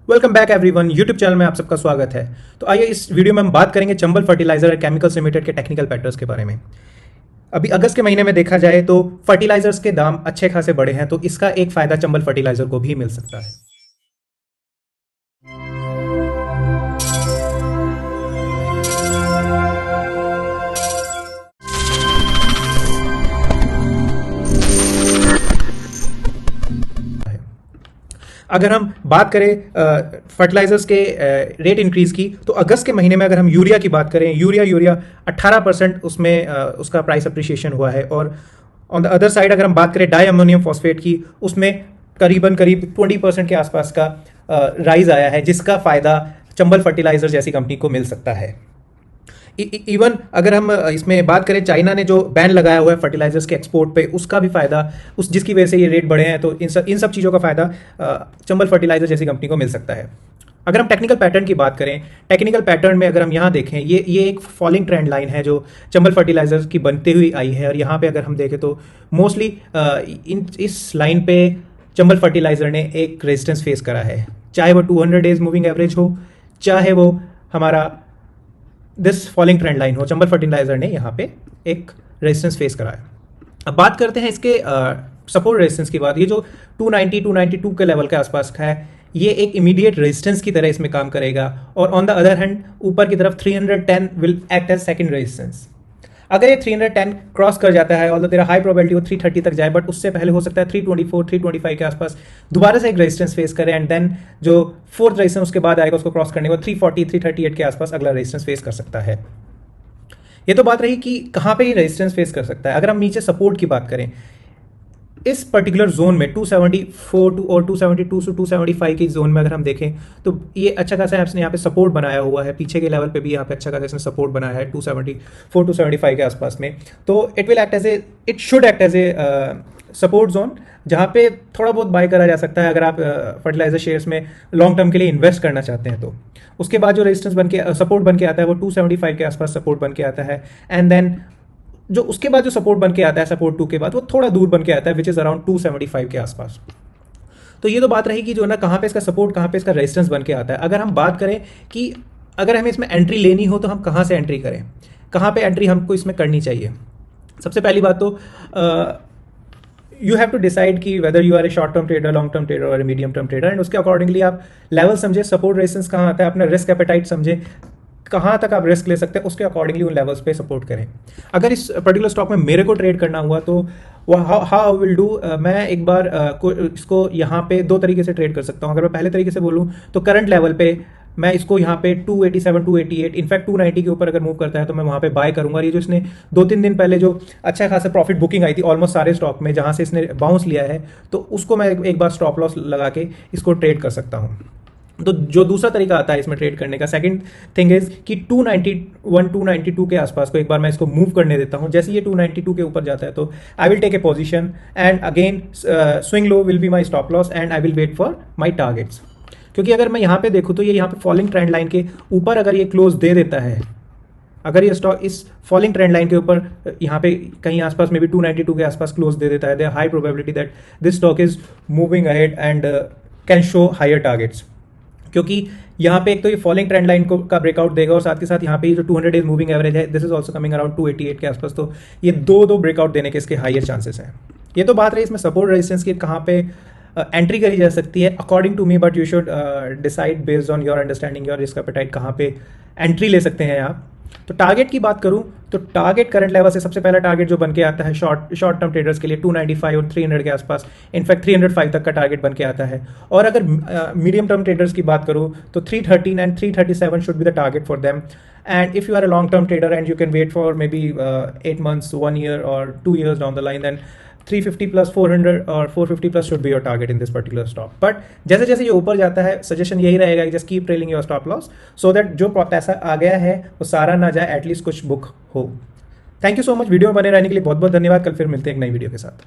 Welcome back everyone, YouTube channel में आप सबका स्वागत है। तो आइए इस वीडियो में हम बात करेंगे Chambal fertiliser and chemicals limited के टेक्निकल पैटर्न्स के बारे में। अभी अगस्त के महीने में देखा जाए तो फर्टिलाइजर्स के दाम अच्छे खासे बढ़े हैं, तो इसका एक फायदा चंबल फर्टिलाइजर को भी मिल सकता है। अगर हम बात करें फर्टिलाइजर्स के रेट इंक्रीज की, तो अगस्त के महीने में अगर हम यूरिया की बात करें, यूरिया 18% उसमें उसका प्राइस अप्रिशिएशन हुआ है। और ऑन द अदर साइड अगर हम बात करें डाई अमोनियम फॉस्फेट की, उसमें करीब 20% के आसपास का राइज आया है, जिसका फ़ायदा चंबल फर्टिलाइजर जैसी कंपनी को मिल सकता है। इवन अगर हम इसमें बात करें, चाइना ने जो बैन लगाया हुआ है फर्टिलाइजर्स के एक्सपोर्ट पे, उसका भी फायदा जिसकी वजह से ये रेट बढ़े हैं, तो इन सब चीज़ों का फायदा चंबल फर्टिलाइजर जैसी कंपनी को मिल सकता है। अगर हम टेक्निकल पैटर्न की बात करें, टेक्निकल पैटर्न में अगर हम यहाँ देखें, ये एक फॉलिंग ट्रेंड लाइन है जो चंबल फर्टिलाइजर्स की बनते हुई आई है। और यहाँ पे अगर हम देखें तो मोस्टली इस लाइन पे चंबल फर्टिलाइजर ने एक रेजिस्टेंस फेस करा है, चाहे वो 200 डेज मूविंग एवरेज हो, चाहे वो हमारा दिस फॉलिंग ट्रेंड लाइन हो, चंबल फर्टिलाइजर ने यहाँ पे एक रेजिस्टेंस फेस करा है। अब बात करते हैं इसके सपोर्ट रेजिस्टेंस की बात। ये जो 292 के लेवल के आसपास का है, ये एक इमीडिएट रेजिस्टेंस की तरह इसमें काम करेगा। और ऑन द अदर हैंड ऊपर की तरफ 310 will act as second resistance. अगर ये 310 क्रॉस कर जाता है, और तेरा हाई प्रोबेबिलिटी वो 330 तक जाए, बट उससे पहले हो सकता है 324 325 के आसपास दोबारा से एक रेजिस्टेंस फेस करे, एंड देन जो फोर्थ रेजिस्टेंस उसके बाद आएगा उसको क्रॉस करने को 340 338 के आसपास अगला रेजिस्टेंस फेस कर सकता है। ये तो बात रही कि कहाँ पे ये रेजिस्टेंस फेस कर सकता है। अगर हम नीचे सपोर्ट की बात करें, इस पर्टिकुलर जोन में 274 और 272 से 275 की जोन में अगर हम देखें, तो ये अच्छा खासा इसने यहाँ पे सपोर्ट बनाया हुआ है। पीछे के लेवल पे भी यहाँ पे अच्छा खासा इसने सपोर्ट बनाया है 274 275 के आसपास में। तो it should act as a support zone, जहाँ पे थोड़ा बहुत बाय करा जा सकता है अगर आप फर्टिलाइजर शेयर्स में लॉन्ग टर्म के लिए इन्वेस्ट करना चाहते हैं। तो उसके बाद जो रेजिस्टेंस बन के सपोर्ट बन के आता है वो 275 के आसपास सपोर्ट बन के आता है, एंड देन जो उसके बाद जो सपोर्ट बन के आता है, सपोर्ट 2 के बाद वो थोड़ा दूर बन के आता है, विच इज़ अराउंड 275 के आसपास। तो ये तो बात रही कि जो ना कहाँ पे इसका सपोर्ट, कहाँ पे इसका रेजिस्टेंस बन के आता है। अगर हम बात करें कि अगर हमें इसमें एंट्री लेनी हो तो हम कहाँ से एंट्री करें, कहाँ पे एंट्री हमको इसमें करनी चाहिए। सबसे पहली बात तो यू हैव टू डिसाइड कि whether you are a short term trader, long term trader और मीडियम टर्म ट्रेडर, एंड उसके अकॉर्डिंगली आप लेवल समझे, सपोर्ट रेजिस्टेंस कहाँ आता है, अपना रिस्क एपेटाइट समझे, कहाँ तक आप रिस्क ले सकते हैं, उसके अकॉर्डिंगली उन लेवल्स पे सपोर्ट करें। अगर इस पर्टिकुलर स्टॉक में मेरे को ट्रेड करना हुआ तो हाउ विल डू, मैं एक बार इसको यहाँ पे दो तरीके से ट्रेड कर सकता हूँ। अगर मैं पहले तरीके से बोलूँ तो करंट लेवल पे मैं इसको यहाँ पे 287 288 इनफैक्ट 290 के ऊपर अगर मूव करता है तो मैं वहाँ पे बाय करूँगा। ये जो इसने 2-3 दिन पहले जो अच्छा खासा प्रॉफिट बुकिंग आई थी ऑलमोस्ट सारे स्टॉक में, जहाँ से इसने बाउंस लिया है, तो उसको मैं एक बार स्टॉप लॉस लगा के इसको ट्रेड कर सकता हूँ। तो जो दूसरा तरीका आता है इसमें ट्रेड करने का, सेकंड थिंग इज कि 291 292 के आसपास को एक बार मैं इसको मूव करने देता हूं। जैसे ये 292 के ऊपर जाता है तो I will take a position, and again swing low will be my stop loss, and I will wait for my targets. क्योंकि अगर मैं यहाँ पे देखूँ तो ये यहाँ पे फॉलिंग ट्रेंड लाइन के ऊपर अगर ये क्लोज दे देता है, अगर ये स्टॉक इस फॉलिंग ट्रेंड लाइन के ऊपर यहाँ पे कहीं आसपास में भी 292 के आसपास क्लोज दे देता है, there high probability that this stock is moving ahead and can show higher targets. क्योंकि यहाँ पे एक तो ये फॉलिंग ट्रेंड लाइन को का ब्रेकआउट देगा, और साथ के साथ यहाँ पे जो 200 डेज मूविंग एवरेज है, this is also coming around 288 के आसपास। तो ये दो ब्रेकआउट देने के इसके हायर चांसेस हैं। ये तो बात रही इसमें सपोर्ट रेजिस्टेंस की, कहाँ पे एंट्री करी जा सकती है according to me, but you should decide based on your understanding, your risk appetite, कहाँ पे एंट्री ले सकते हैं आप। तो टारगेट की बात करूं तो टारगेट करंट लेवल से सबसे पहला टारगेट जो बन के आता है शॉर्ट टर्म ट्रेडर्स के लिए 295 और 300 के आसपास, इनफैक्ट 305 तक का टारगेट बन के आता है। और अगर मीडियम टर्म ट्रेडर्स की बात करूं तो 313 and 337 should be the target for them. And if you are a long term trader and you can wait for maybe 8 months, 1 year और 2 years down the line, then 350 plus 400 और 450 plus should be your target in this particular stock. But जैसे जैसे ये ऊपर जाता है, suggestion यही रहेगा कि just keep trailing your stop loss, so that जो पैसा आ गया है वो सारा ना जाए, एटलीस्ट कुछ बुक हो। Thank you so much video में बने रहने के लिए, बहुत बहुत धन्यवाद। कल फिर मिलते हैं एक नई वीडियो के साथ।